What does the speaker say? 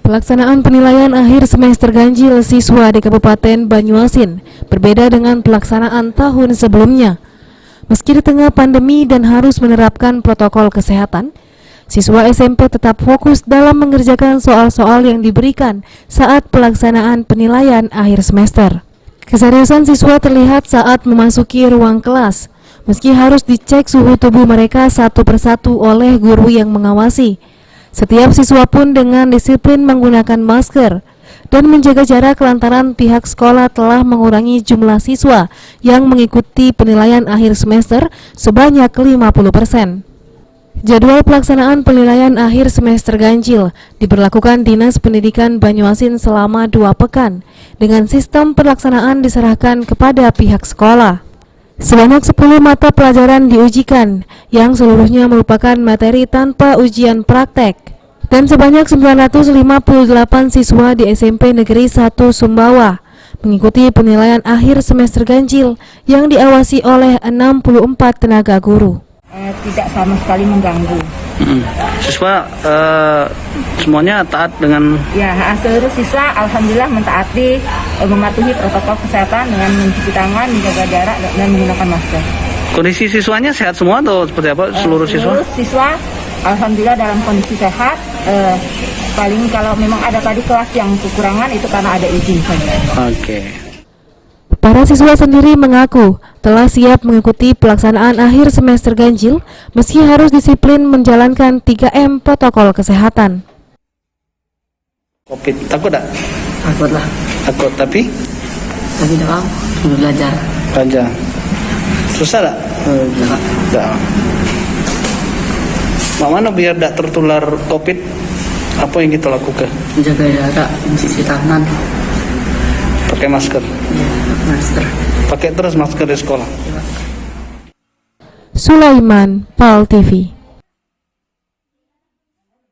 Pelaksanaan penilaian akhir semester ganjil siswa di Kabupaten Banyuasin berbeda dengan pelaksanaan tahun sebelumnya. Meski di tengah pandemi dan harus menerapkan protokol kesehatan, siswa SMP tetap fokus dalam mengerjakan soal-soal yang diberikan saat pelaksanaan penilaian akhir semester. Keseriusan siswa terlihat saat memasuki ruang kelas, meski harus dicek suhu tubuh mereka satu persatu oleh guru yang mengawasi. Setiap siswa pun dengan disiplin menggunakan masker dan menjaga jarak lantaran pihak sekolah telah mengurangi jumlah siswa yang mengikuti penilaian akhir semester sebanyak 50%. Jadwal pelaksanaan penilaian akhir semester ganjil diberlakukan Dinas Pendidikan Banyuasin selama 2 pekan dengan sistem pelaksanaan diserahkan kepada pihak sekolah. Sebanyak 10 mata pelajaran diujikan, yang seluruhnya merupakan materi tanpa ujian praktek. Dan sebanyak 958 siswa di SMP Negeri 1 Sumbawa mengikuti penilaian akhir semester ganjil yang diawasi oleh 64 tenaga guru. Tidak sama sekali mengganggu. Siswa semuanya taat dengan... Ya, seluruh siswa alhamdulillah mentaati, mematuhi protokol kesehatan dengan mencuci tangan, menjaga jarak dan menggunakan masker. Kondisi siswanya sehat semua atau seperti apa? Seluruh siswa alhamdulillah dalam kondisi sehat. Paling kalau memang ada tadi kelas yang kekurangan itu karena ada izin saja. Oke. Para siswa sendiri mengaku telah siap mengikuti pelaksanaan akhir semester ganjil meski harus disiplin menjalankan 3M protokol kesehatan. Covid, takut tak? Takut lah. Takut, tapi dalam belajar. Belajar. Susah tak? Tak. Mana biar tak tertular Covid, apa yang kita lakukan? Menjaga jarak, mencuci tangan. Pakai masker. Ya, masker. Pakai terus masker di sekolah. Sulaiman, PAL TV.